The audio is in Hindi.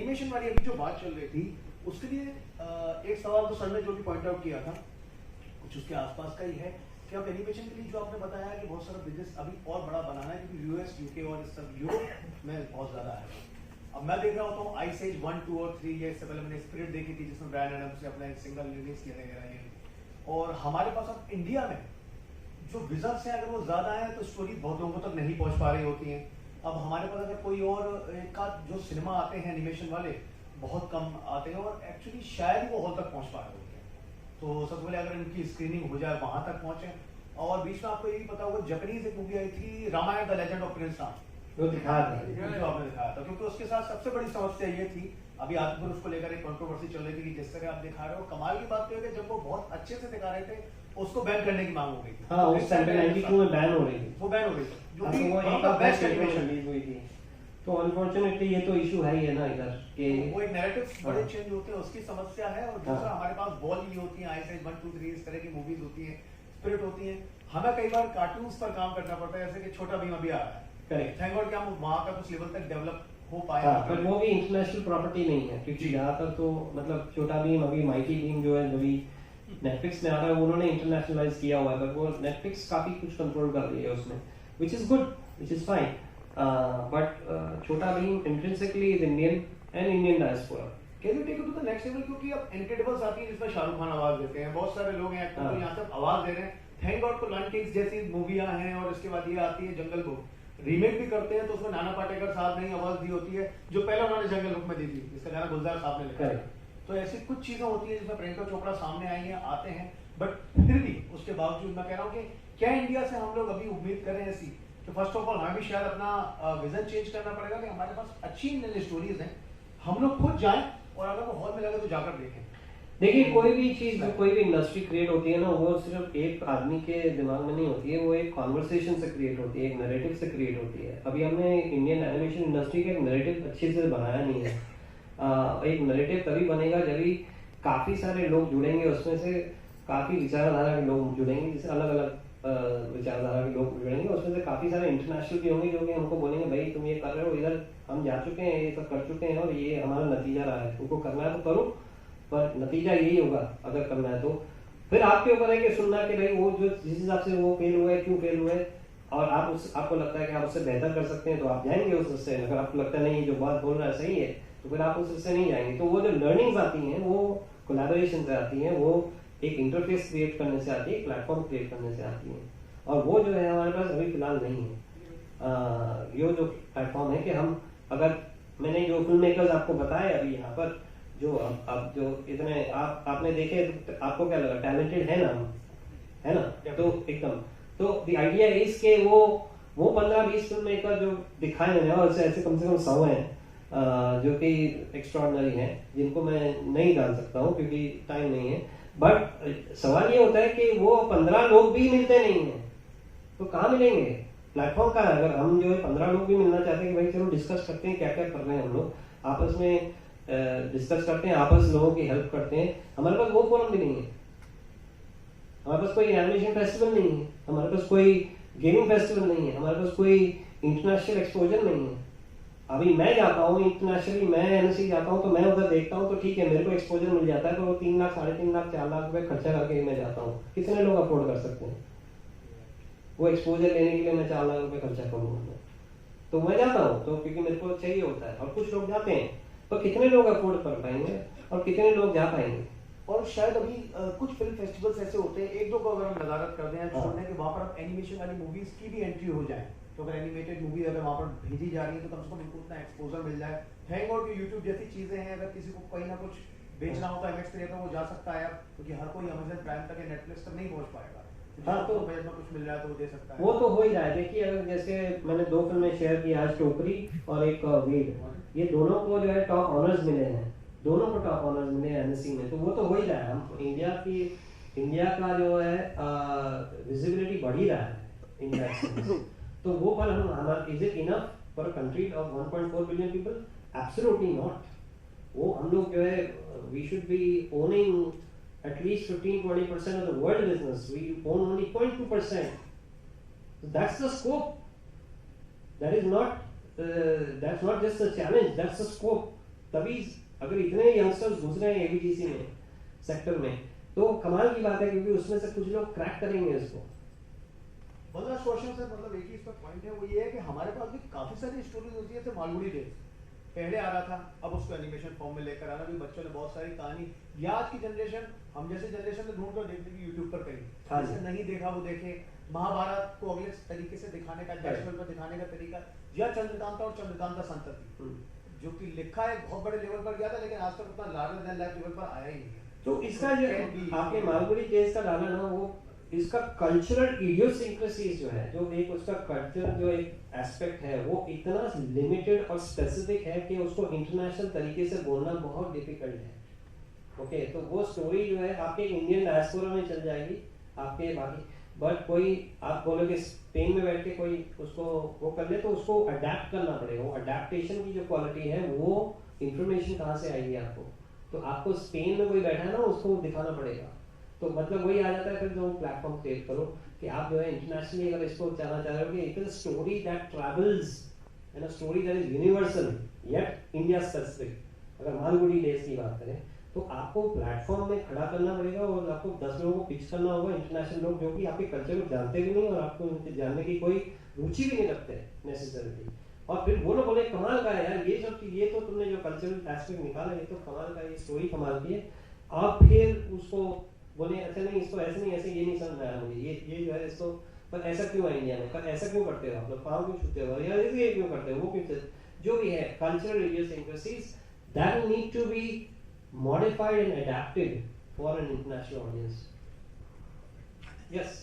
एनिमेशन वाली अभी जो बात चल रही थी उसके लिए एक सवाल तो सर ने जो भी पॉइंट आउट किया था कुछ उसके आसपास का ही है कि अब एनिमेशन के लिए जो आपने बताया कि बहुत सारा बिजनेस अभी और बड़ा बनाना है क्योंकि यूएस यूके और इस सब यूरोप में बहुत ज्यादा है। अब मैं देख रहा होता हूँ आइस एज 1, 2 और 3 ये इससे पहले मैंने स्पिरिट देखी थी जिसमें ब्रायन एडम्स ने अपना एक सिंगल रिलीज किया गया और हमारे पास अब इंडिया में जो विजन्स हैं अगर वो ज्यादा है तो स्टोरी बहुत लोगों तक नहीं पहुंच पा रही होती है। अब हमारे पास अगर कोई और एक का जो सिनेमा आते हैं एनिमेशन वाले बहुत कम आते हैं और एक्चुअली शायद वो हॉल तक पहुंच पा रहे होते हैं। तो सबसे पहले अगर इनकी स्क्रीनिंग हो जाए वहां तक पहुंचे और बीच में आपको ये भी पता होगा जापानीज एक मूवी आई थी Ramayana the legend of prince Ram जो दिखाया था जो आपने दिखाया था क्योंकि उसके साथ सबसे बड़ी समस्या ये थी अभी आजकल उसको लेकर एक कंट्रोवर्सी चल रही थी कि जिस तरह आप दिखा रहे हो कमाल की बात तो है कि जब वो बहुत अच्छे से दिखा रहे थे उसको बैन करने की मांग हो गई थी। हाँ उस टाइम पे 92 में बैन हो रही थी वो बैन हो गई थी जो कि वो एक बेस्ट एनिमेशन रिलीज हुई थी। तो अनफॉर्चुनेटली ये तो इशू है ही है ना इधर कि वो एक नैरेटिव्स बड़े चेंज होते हैं उसकी समस्या है और दूसरा हमारे पास बॉल ही होती है आइस एज 1, 2, 3 इस तरह की मूवीज होती है स्पिरिट होती है हमें कई बार कार्टून्स पर काम करना पड़ता है जैसे कि छोटा भीम अभी आ रहा है करेक्ट थैंक गॉड कि हम वहां का कुछ लेवल तक डेवलप हो पाए पर वो भी इंटरनेशनल प्रॉपर्टी नहीं है क्योंकि ज्यादातर तो मतलब छोटा भीम अभी माइटी भीम जो है अभी नेटफ्लिक्स में आ रहा है उन्होंने इंटरनेशनलाइज किया हुआ है पर वो नेटफ्लिक्स काफी कुछ कंट्रोल कर रही है उसमें which is good which is fine but Chhota Bheem intrinsically is Indian and Indian diaspora. Can you take it to the next level क्योंकि अब इनक्रेडिबल्स आती है जिसमें शाहरुख खान आवाज देते हैं बहुत सारे लोग हैं एक्टर तो यहाँ तक आवाज दे रहे हैं थैंक गॉड को लायन किंग्स जैसी मूवियां हैं और इसके बाद ये आती है जंगल बुक रीमेक भी करते हैं तो उसमें नाना पाटेकर साहब ने आवाज दी होती है जो पहले उन्होंने जंगल बुक में दी थी जिसका गाना गुलजार साहब ने लिखा है। तो ऐसी कुछ चीजें होती है जिसमें प्रियंका चोपड़ा सामने आई हैं आते हैं बट फिर भी उसके बावजूद मैं कह रहा हूँ कि क्या इंडिया से हम लोग अभी उम्मीद करें ऐसी तो फर्स्ट ऑफ ऑल हमें भी शायद अपना विजन चेंज करना पड़ेगा कि हमारे पास अच्छी इंडियन स्टोरीज हैं हम लोग खुद जाएं और अगर वो हॉल में लगे तो जाकर देखें। देखिए कोई भी चीज कोई भी इंडस्ट्री क्रिएट होती है ना वो सिर्फ एक आदमी के दिमाग में नहीं होती है वो एक कॉन्वर्सेशन से क्रिएट होती है एक नैरेटिव से क्रिएट होती है। अभी हमने इंडियन एनिमेशन इंडस्ट्री का एक नैरेटिव अच्छे से बनाया नहीं है। एक नैरेटिव तभी बनेगा जब भी काफी सारे लोग जुड़ेंगे उसमें से काफी विचारधारा के लोग जुड़ेंगे जैसे अलग अलग विचारधारा के लोग जुड़ेंगे उसमें से काफी सारे इंटरनेशनल भी होंगे जो कि हमको बोलेंगे भाई तुम ये कर रहे हो इधर हम जा चुके हैं ये सब कर चुके हैं और ये हमारा नतीजा रहा है तुमको करना है तो करो पर नतीजा यही होगा अगर करना है तो फिर आपके ऊपर है कि सुनना कि भाई वो जो जिस हिसाब से वो फेल हुए क्यों फेल हुए और आपको लगता है कि आप उससे बेहतर कर सकते हैं तो आप जाएंगे उस रास्ते में। अगर आपको लगता है नहीं जो बात बोल रहा है सही है तो फिर आप उस रास्ते नहीं जाएंगे। तो वो जो लर्निंग्स आती हैं वो कोलैबोरेशन से आती हैं वो एक इंटरफेस क्रिएट करने से आती है प्लेटफॉर्म क्रिएट करने से आती है और वो जो है हमारे पास अभी फिलहाल नहीं है। ये जो प्लेटफॉर्म है कि हम अगर मैंने जो फिल्म मेकर्स आपको बताए अभी यहाँ पर जो अब जो इतने आपने देखे तो आपको क्या लगा टैलेंटेड है ना है ना तो एकदम तो द आइडिया इज के वो 15-20 फिल्म मेकर जो दिखाए हैं और ऐसे कम से कम 100 हैं जो कि एक्स्ट्राऑर्डिनरी हैं जिनको मैं नहीं डाल सकता हूँ क्योंकि टाइम नहीं है। बट सवाल ये होता है कि वो 15 लोग भी मिलते नहीं हैं तो कहाँ मिलेंगे प्लेटफॉर्म का अगर हम जो है 15 लोग भी मिलना चाहते हैं कि भाई चलो डिस्कस करते हैं क्या क्या कर रहे हैं हम लोग आपस में डिस्कस करते हैं आपस लोगों की हेल्प करते हैं। हमारे पास वो फोरम भी नहीं है हमारे पास कोई एनिमेशन फेस्टिवल नहीं है हमारे पास कोई गेमिंग फेस्टिवल नहीं है हमारे पास कोई इंटरनेशनल एक्सपोजर नहीं है। अभी मैं जाता हूँ इंटरनेशनली मैं एनएससी जाता हूँ तो मैं उधर देखता हूँ तो ठीक है मेरे को एक्सपोजर मिल जाता है तो वो 3 लाख 3.5 लाख 4 लाख रुपए खर्चा करके मैं जाता हूँ। कितने लोग अफोर्ड कर सकते हैं वो एक्सपोजर लेने के लिए मैं 4 लाख रुपए खर्चा करूँगा तो मैं जाता हूँ तो क्योंकि मेरे को चाहिए होता है और कुछ लोग जाते हैं तो कितने लोग अफोर्ड कर पाएंगे और कितने लोग जा पाएंगे। और शायद अभी कुछ फिल्म फेस्टिवल्स ऐसे होते हैं 1-2 को अगर हम नज़ारत कर दें छोड़ने के वहाँ पर अब एनिमेशन वाली मूवीज की भी एंट्री हो जाए तो अगर एनिमेटेड मूवी अगर वहाँ पर भेजी जा रही है तो कम से कम इनको उतना एक्सपोजर मिल जाए। थैंक गॉड कि यूट्यूब जैसी चीजें हैं अगर किसी को कहीं ना कुछ बेचना होता है एमएक्स पे तो वो जा सकता है क्योंकि हर कोई अमेज़न प्राइम तक या नेटफ्लिक्स तक नहीं पहुंच पाएगा। हाँ तो बजट में कुछ मिल रहा है तो वो दे सकता है वो तो हो ही रहा है। देखिए अगर जैसे मैंने 2 फिल्में शेयर की आज टोकरी और एक वीड ये दोनों को जो है टॉप ऑनर्स मिले हैं दोनों को टॉप ऑनर्स मिले हैं एनएससी में तो वो तो हो ही रहा है। हम इंडिया का जो है विजिबिलिटी बढ़ ही रहा है इंडिया तो वो पर हम हमारा is it enough for a country of 1.4 billion people absolutely not. वो हम लोग जो है we should be owning at least 15-20% of the world business. We own only 0.2%. So that's the scope. That's not just a challenge. That's the scope. तभी अगर इतने यंगस्टर्स घुस रहे हैं एबीजीसी में सेक्टर में, तो कमाल की बात है, क्योंकि उसमें से कुछ लोग क्रैक करेंगे इसको। वन लास्ट क्वेश्चन सर, मतलब एक ही इसका पॉइंट है, वो ये है कि हमारे पास भी काफी सारी स्टोरीज होती है, जैसे मालगुडी डेज पहले आ रहा था, अब उसको एनिमेशन फॉर्म में लेकर आना भी, बच्चों ने बहुत सारी कहानी, या आज की जनरेशन, हम जैसे जनरेशन ने ढूंढ कर देख ली यूट्यूब पर कहीं, हाँ जिसने नहीं देखा वो देखे, महाभारत को अगले तरीके से दिखाने का, नेशनल पर दिखाने का तरीका, या चंद्रकांता और चंद्रकांता संतति, जो कि लिखा है बहुत बड़े लेवल पर गया था, लेकिन आज तक उतना लार्जर देन लाइफ लेवल पर आया ही नहीं है। तो इसका जो आपने मालगुडी केस का डाला ना, वो इसका कल्चरल इडियोसिंक्रेसीज जो है, जो एक उसका कल्चरल जो एक एस्पेक्ट है, वो इतना लिमिटेड और स्पेसिफिक है कि उसको इंटरनेशनल तरीके से बोलना बहुत डिफिकल्ट है। ओके, तो वो स्टोरी जो है आपके इंडियन डायस्पोरा में चल जाएगी, आपके बाकी, बट कोई आप बोलोगे स्पेन में बैठ के कोई उसको वो कर ले, तो उसको अडेप्ट करना पड़ेगा। वो अडेप्टेशन की जो क्वालिटी है, वो इंफॉर्मेशन कहाँ से आएगी आपको, तो आपको स्पेन में कोई बैठा है ना, उसको दिखाना पड़ेगा। तो मतलब वही आ जाता है फिर जो प्लेटफॉर्म क्रिएट करो कि आप जो है इंटरनेशनली अगर इसको चाहना चाह रहे हो कि it is a story that travels and a story that is universal yet India specific, अगर मालगुडी डेज की बात करें, तो आपको प्लेटफॉर्म में खड़ा करना पड़ेगा और आपको 10 लोगों को पिच करना होगा, इंटरनेशनल लोग जो कि आपके कल्चर को जानते भी नहीं और आपको उनके जानने की कोई रुचि भी नहीं रखते नेसेसरली, और फिर वो लोग बोले कमाल का है यार, ये तो तुमने जो कल्चरल एस्पेक्ट निकाला, ये तो कमाल का, ये स्टोरी कमाल की है। आप फिर उसको बोले अच्छा नहीं, इसको ऐसे नहीं, ऐसे ये नहीं समझ आया मुझे, ये जो है इसको, पर ऐसा क्यों है इंडिया में, पर ऐसा क्यों करते हो आप लोग, पाँव क्यों छूते हो, या ये क्यों करते हो, वो क्यों, जो भी है cultural idiosyncrasies that need to be modified and adapted for an international audience. Yes.